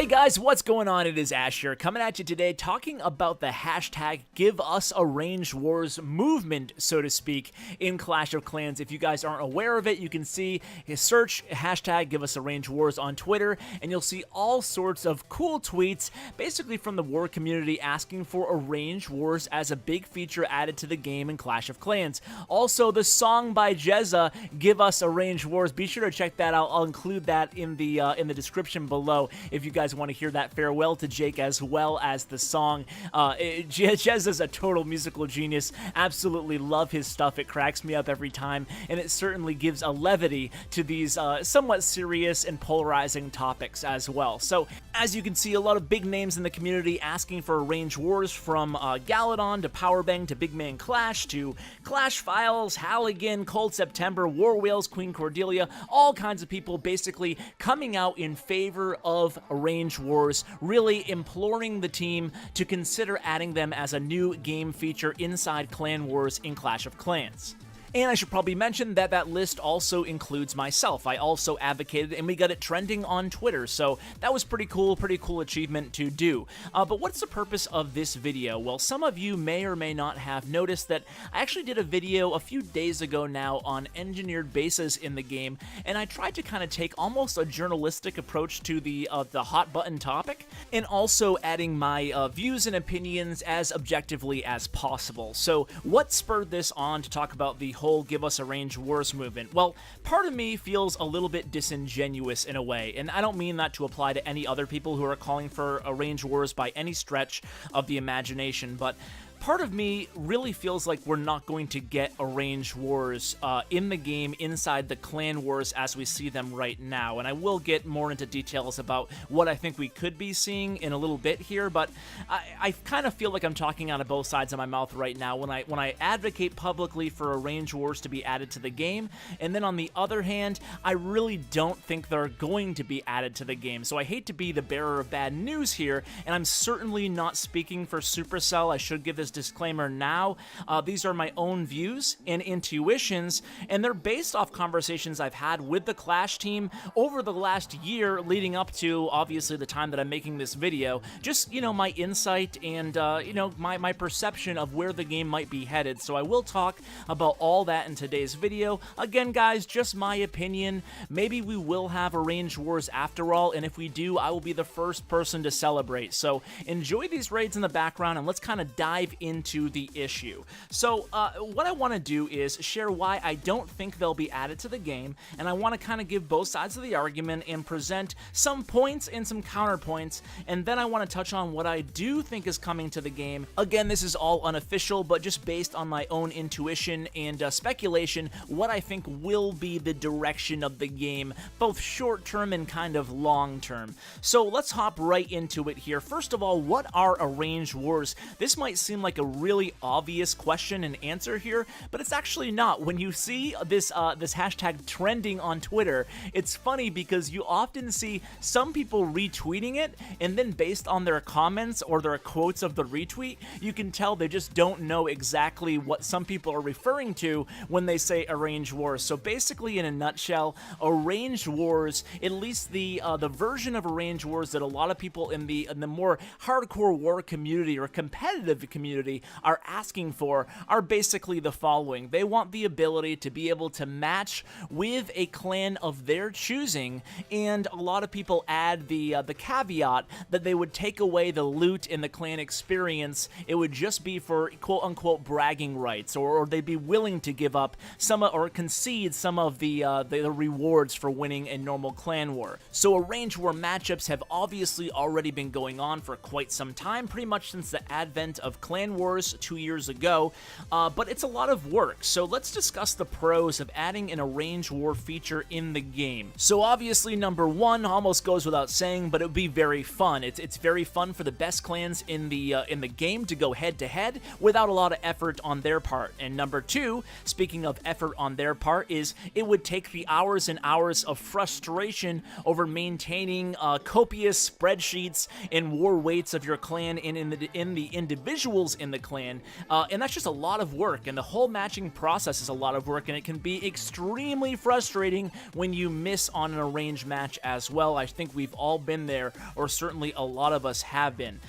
guys, what's going on? It is Ash here, coming at you today talking about the hashtag Give Us a Range Wars movement, so to speak, in Clash of Clans. If you guys aren't aware of it, you can see, search hashtag Give Us a Range Wars on Twitter, and you'll see all sorts of cool tweets, basically from the war community, asking for a range wars as a big feature added to the game in Clash of Clans. Also, the song by Jezza, Give Us a Range Wars. Be sure to check that out. I'll include that in the description below if you guys want to hear that farewell to Jake as well as the song. Jezza's a total musical genius. Absolutely love his stuff. It cracks me up every time, and it certainly gives a levity to these somewhat serious and polarizing topics as well. So, as you can see, a lot of big names in the community asking for range wars, from Galadon to Powerbang to Big Man Clash to Clash Files, Halligan, Cold September, War Whales, Queen Cordelia, all kinds of people basically coming out in favor of range wars, really imploring the team to consider adding them as a new game feature inside Clan Wars in Clash of Clans. And I should probably mention that that list also includes myself. I also advocated, and we got it trending on Twitter, so that was pretty cool achievement to do. But what's the purpose of this video? Well, some of you may or may not have noticed that I actually did a video a few days ago now on engineered bases in the game, and I tried to kind of take almost a journalistic approach to the hot button topic, and also adding my views and opinions as objectively as possible. So what spurred this on to talk about the whole Give Us a Range Wars movement? Well, part of me feels a little bit disingenuous in a way, and I don't mean that to apply to any other people who are calling for a range wars by any stretch of the imagination, but part of me really feels like we're not going to get a range wars in the game inside the Clan Wars as we see them right now, and I will get more into details about what I think we could be seeing in a little bit here, but I kind of feel like I'm talking out of both sides of my mouth right now when I advocate publicly for a range wars to be added to the game, and then on the other hand, I really don't think they're going to be added to the game. So I hate to be the bearer of bad news here, and I'm certainly not speaking for Supercell. I should give this disclaimer now. These are my own views and intuitions, and they're based off conversations I've had with the Clash team over the last year leading up to, obviously, the time that I'm making this video. Just, you know, my insight and, you know, my perception of where the game might be headed. So I will talk about all that in today's video. Again, guys, just my opinion. Maybe we will have a range wars after all, and if we do, I will be the first person to celebrate. So enjoy these raids in the background, and let's kind of dive into the issue. So what I want to do is share why I don't think they'll be added to the game, and I want to kind of give both sides of the argument and present some points and some counterpoints, and then I want to touch on what I do think is coming to the game. Again, this is all unofficial, but just based on my own intuition and speculation, what I think will be the direction of the game, both short-term and kind of long-term. So let's hop right into it here. First of all, what are a range wars? This might seem like a really obvious question and answer here, but it's actually not. When you see this hashtag trending on Twitter, it's funny because you often see some people retweeting it, and then based on their comments or their quotes of the retweet, you can tell they just don't know exactly what some people are referring to when they say a range wars. So basically, in a nutshell, a range wars, at least the version of a range wars that a lot of people in the more hardcore war community or competitive community are asking for, are basically the following. They want the ability to be able to match with a clan of their choosing, and a lot of people add the caveat that they would take away the loot in the clan experience. It would just be for quote-unquote bragging rights, or they'd be willing to give up some or concede some of the rewards for winning a normal clan war. So a range war matchups have obviously already been going on for quite some time, pretty much since the advent of Clan Wars 2 years ago, but it's a lot of work. So let's discuss the pros of adding an range war feature in the game. So obviously, number one almost goes without saying, but it would be very fun. It's very fun for the best clans in the game to go head to head without a lot of effort on their part. And number two, speaking of effort on their part, is it would take the hours and hours of frustration over maintaining copious spreadsheets and war weights of your clan and in the individuals in the clan, and that's just a lot of work, and the whole matching process is a lot of work, and it can be extremely frustrating when you miss on an arranged match as well. I think we've all been there, or certainly a lot of us have been.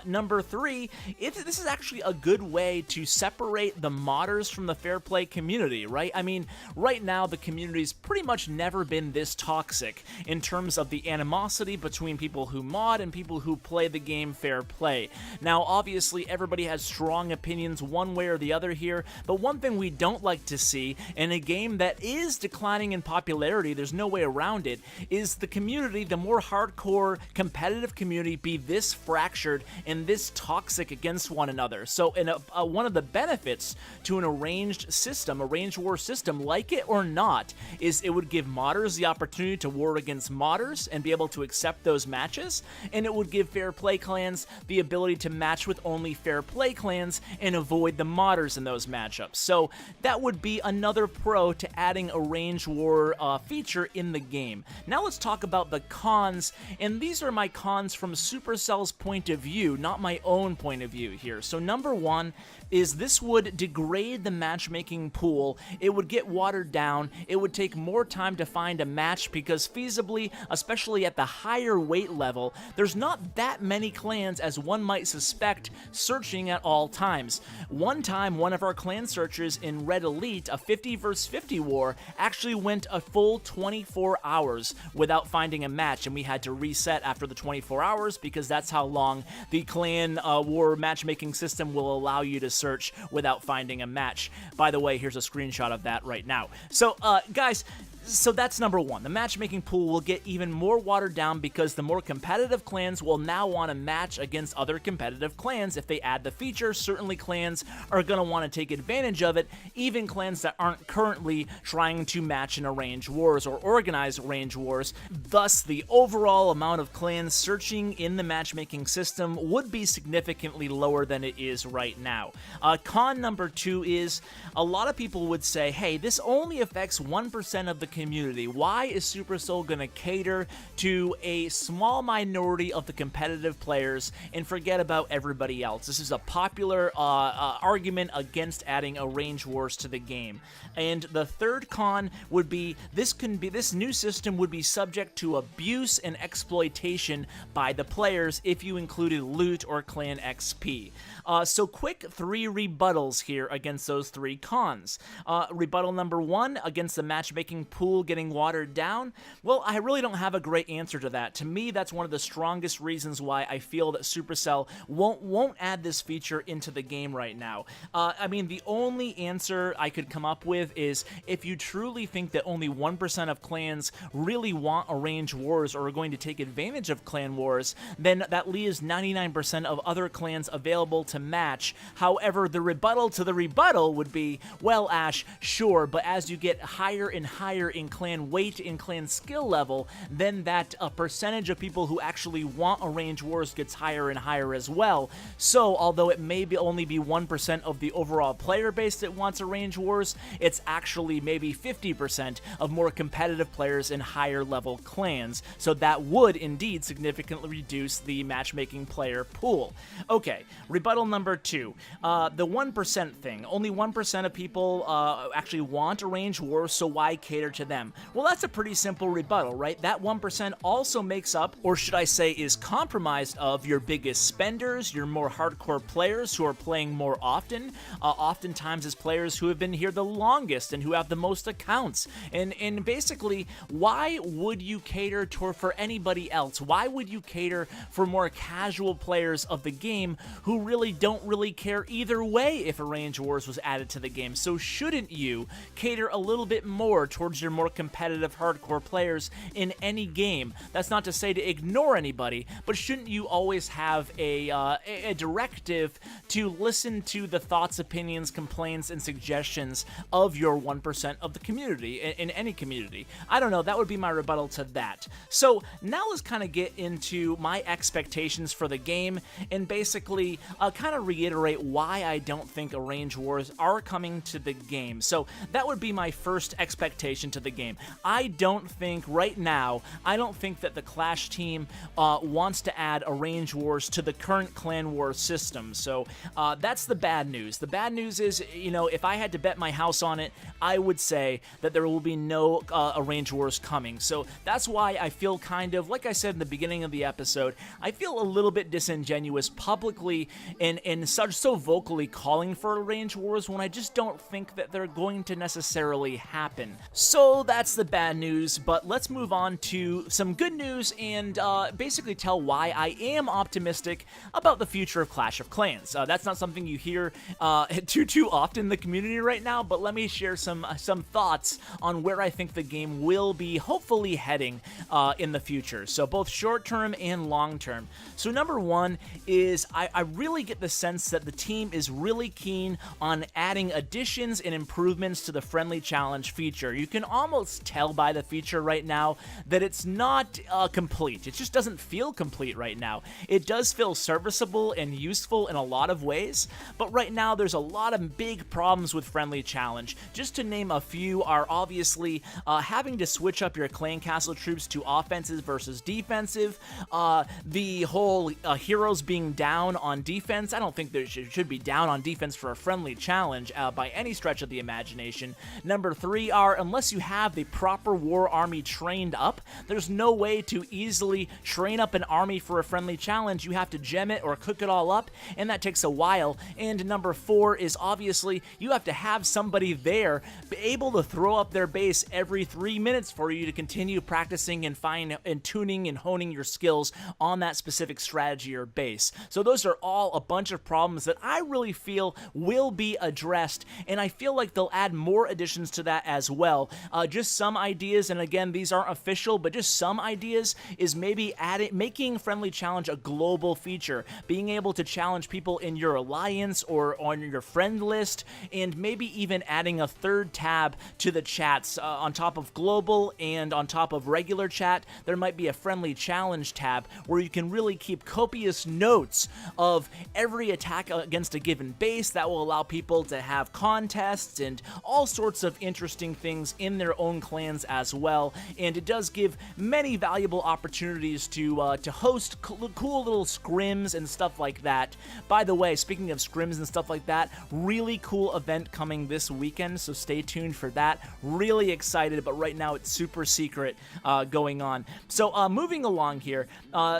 Number 3, this is actually a good way to separate the modders from the fair play community, right? I mean, right now the community's pretty much never been this toxic in terms of the animosity between people who mod and people who play the game fair play. Now, obviously, everybody has strong opinions one way or the other here, but one thing we don't like to see in a game that is declining in popularity, there's no way around it, is the community, the more hardcore competitive community, be this fractured and this toxic against one another. So one of the benefits to an arranged system, arranged war system, like it or not, is it would give modders the opportunity to war against modders and be able to accept those matches, and it would give fair play clans the ability to match with only fair play clans and avoid the modders in those matchups. So that would be another pro to adding a range war feature in the game. Now let's talk about the cons, and these are my cons from Supercell's point of view, not my own point of view here. So number 1 is this would degrade the matchmaking pool. It would get watered down. It would take more time to find a match because feasibly, especially at the higher weight level, there's not that many clans as one might suspect searching at all times. One time, one of our clan searchers in Red Elite, a 50 vs 50 war, actually went a full 24 hours without finding a match, and we had to reset after the 24 hours because that's how long the clan war matchmaking system will allow you to search without finding a match. By the way, here's a screenshot of that right now. So, guys, so that's number 1. The matchmaking pool will get even more watered down because the more competitive clans will now want to match against other competitive clans if they add the feature. Certainly clans are going to want to take advantage of it, even clans that aren't currently trying to match in arranged wars or organize range wars. Thus, the overall amount of clans searching in the matchmaking system would be significantly lower than it is right now. Con number 2 is a lot of people would say, hey, this only affects 1% of the community. Why is Supercell going to cater to a small minority of the competitive players and forget about everybody else? This is a popular argument against adding arranged wars to the game. And the third con would be this new system would be subject to abuse and exploitation by the players if you included loot or clan XP. So quick 3 rebuttals here against those 3 cons. Rebuttal number 1 against the matchmaking pool getting watered down. Well, I really don't have a great answer to that. To me, that's one of the strongest reasons why I feel that Supercell won't add this feature into the game right now. I mean, the only answer I could come up with is if you truly think that only 1% of clans really want arranged wars or are going to take advantage of clan wars, then that leaves 99% of other clans available to match. However, the rebuttal to the rebuttal would be, well, Ash, sure, but as you get higher and higher in clan weight, in clan skill level, then that percentage of people who actually want arranged wars gets higher and higher as well. So, although it may only be 1% of the overall player base that wants arranged wars, it's actually maybe 50% of more competitive players in higher level clans. So that would indeed significantly reduce the matchmaking player pool. Okay, rebuttal number 2. The 1% thing. Only 1% of people actually want arranged wars, so why cater to them? Well, that's a pretty simple rebuttal, right? That 1% also makes up, or should I say is comprised of, your biggest spenders, your more hardcore players who are playing more often, oftentimes as players who have been here the longest and who have the most accounts. And basically, why would you cater for anybody else? Why would you cater for more casual players of the game who really don't really care either way if Arranged Wars was added to the game? So shouldn't you cater a little bit more towards your more competitive hardcore players in any game? That's not to say to ignore anybody, but shouldn't you always have a directive to listen to the thoughts, opinions, complaints, and suggestions of your 1% of the community, in any community? I don't know, that would be my rebuttal to that. So now let's kind of get into my expectations for the game, and basically kind of reiterate why I don't think Arranged Wars are coming to the game. So that would be my first expectation, into the game. I don't think right now, I don't think that the Clash team wants to add Arrange Wars to the current Clan War system. So that's the bad news. The bad news is, you know, if I had to bet my house on it, I would say that there will be no Arrange Wars coming. So that's why I feel kind of, like I said in the beginning of the episode, I feel a little bit disingenuous publicly and so vocally calling for Arrange Wars when I just don't think that they're going to necessarily happen. So that's the bad news, but let's move on to some good news and basically tell why I am optimistic about the future of Clash of Clans. That's not something you hear too often in the community right now, but let me share some thoughts on where I think the game will be hopefully heading in the future. So both short-term and long-term. So number one is I really get the sense that the team is really keen on adding additions and improvements to the friendly challenge feature. You can almost tell by the feature right now that it's not complete. It just doesn't feel complete right now. It does feel serviceable and useful in a lot of ways, but right now there's a lot of big problems with friendly challenge. Just to name a few are obviously having to switch up your clan castle troops to offensive versus defensive, the whole heroes being down on defense. I don't think there should be down on defense for a friendly challenge by any stretch of the imagination. Number three are, unless you have the proper war army trained up, there's no way to easily train up an army for a friendly challenge. You have to gem it or cook it all up, and that takes a while. And number four is obviously you have to have somebody there able to throw up their base every 3 minutes for you to continue practicing and tuning and honing your skills on that specific strategy or base. So those are all a bunch of problems that I really feel will be addressed, and I feel like they'll add more additions to that as well. Just some ideas, and again, these aren't official, but just some ideas is maybe making friendly challenge a global feature, being able to challenge people in your alliance or on your friend list, and maybe even adding a third tab to the chats on top of global and on top of regular chat. There might be a friendly challenge tab where you can really keep copious notes of every attack against a given base. That will allow people to have contests and all sorts of interesting things in their own clans as well, and it does give many valuable opportunities to host cool little scrims and stuff like that. By the way, speaking of scrims and stuff like that, really cool event coming this weekend, so stay tuned for that. Really excited, but right now it's super secret going on. So moving along here,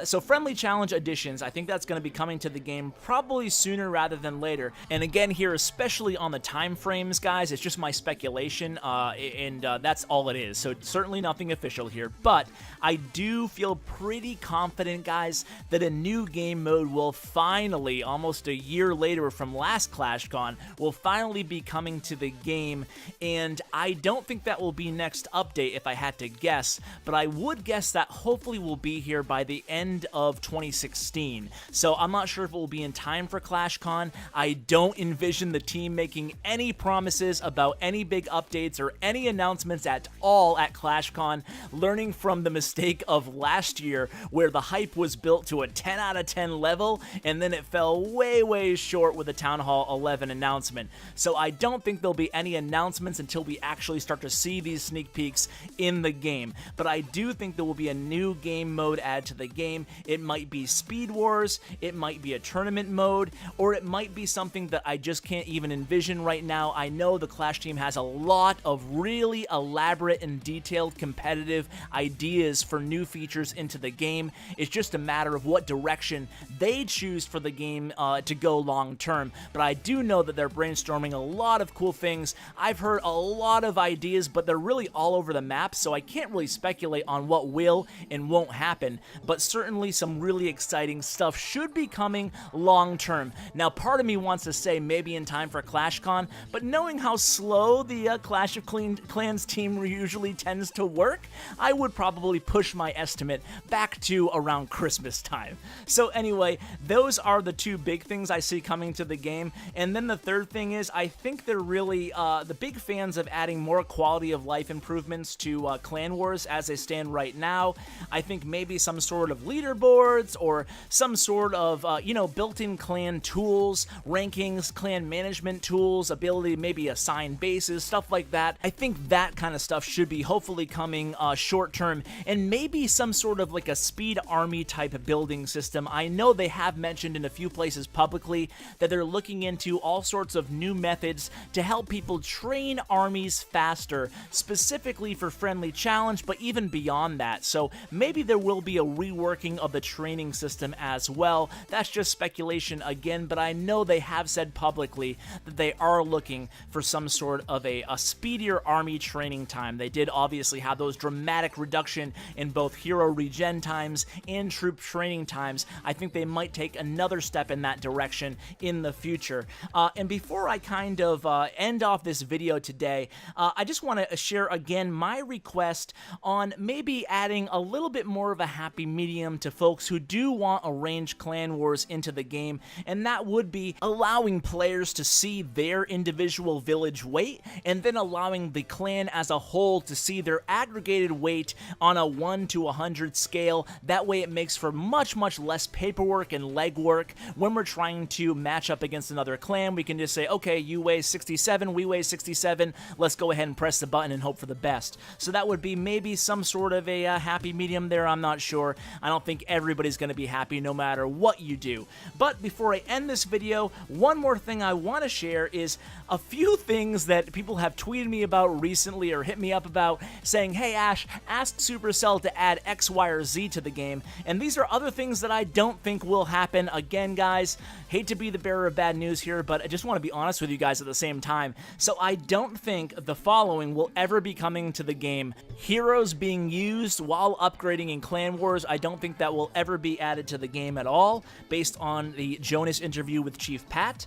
so friendly challenge additions, I think that's going to be coming to the game probably sooner rather than later. And again here, especially on the time frames, guys, it's just my speculation, and that's all it is. So certainly nothing official here, but I do feel pretty confident, guys, that a new game mode will finally, almost a year later from last ClashCon, will finally be coming to the game. And I don't think that will be next update if I had to guess, but I would guess that hopefully will be here by the end of 2016. So I'm not sure if it will be in time for ClashCon. I don't envision the team making any promises about any big updates or any announcements at all at ClashCon, learning from the mistake of last year where the hype was built to a 10 out of 10 level and then it fell way short with the Town Hall 11 announcement. So I don't think there'll be any announcements until we actually start to see these sneak peeks in the game. But I do think there will be a new game mode added to the game. It might be Speed Wars, it might be a tournament mode, or it might be something that I just can't even envision right now. I know the Clash team has a lot of really elaborate and detailed competitive ideas for new features into the game. It's just a matter of what direction they choose for the game to go long term. But I do know that they're brainstorming a lot of cool things. I've heard a lot of ideas, but they're really all over the map, so I can't really speculate on what will and won't happen. But certainly some really exciting stuff should be coming long term. Now, part of me wants to say maybe in time for ClashCon, but knowing how slow the Clash of Clans team usually tends to work, I would probably push my estimate back to around Christmas time. So anyway, those are the two big things I see coming to the game. And then the third thing is, I think they're really the big fans of adding more quality of life improvements to Clan Wars as they stand right now. I think maybe some sort of leaderboards or some sort of, built-in clan tools, rankings, clan management tools, ability to maybe assign bases, stuff like that. I think that that kind of stuff should be hopefully coming short term, and maybe some sort of like a speed army type building system. I know they have mentioned in a few places publicly that they're looking into all sorts of new methods to help people train armies faster, specifically for friendly challenge, but even beyond that. So maybe there will be a reworking of the training system as well. That's just speculation again, but I know they have said publicly that they are looking for some sort of a speedier army training time. They did obviously have those dramatic reduction in both hero regen times and troop training times. I think they might take another step in that direction in the future. And before I kind of end off this video today, I just want to share again my request on maybe adding a little bit more of a happy medium to folks who do want arranged clan wars into the game, and that would be allowing players to see their individual village weight, and then allowing the clan as a whole to see their aggregated weight on a 1 to 100 scale. That way it makes for much less paperwork and legwork when we're trying to match up against another clan. We can just say, okay, you weigh 67, we weigh 67, let's go ahead and press the button and hope for the best. So that would be maybe some sort of a happy medium there. I'm not sure. I don't think everybody's going to be happy no matter what you do. But before I end this video, one more thing I want to share is a few things that people have tweeted me about recently or hit me up about, saying, hey Ash, ask Supercell to add X, Y, or Z to the game. And these are other things that I don't think will happen. Again, guys, hate to be the bearer of bad news here, but I just want to be honest with you guys at the same time. So I don't think the following will ever be coming to the game. Heroes being used while upgrading in Clan Wars, I don't think that will ever be added to the game at all, based on the Jonas interview with Chief Pat.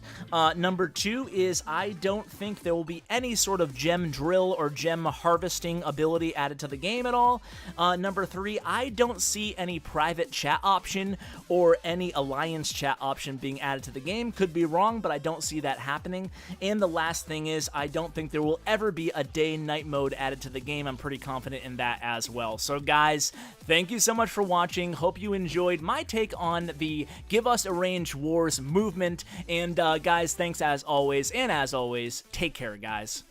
Number 2 is I don't think there will be any sort of gem drill or gem harvesting ability added to the game at all. Number 3, I don't see any private chat option or any alliance chat option being added to the game. Could be wrong, but I don't see that happening. And the last thing is I don't think there will ever be a day-night mode added to the game. I'm pretty confident in that as well. So guys, thank you so much for watching. Hope you enjoyed my take on the Give Us Arranged Wars movement. And guys, thanks as always. And as always, take care, guys.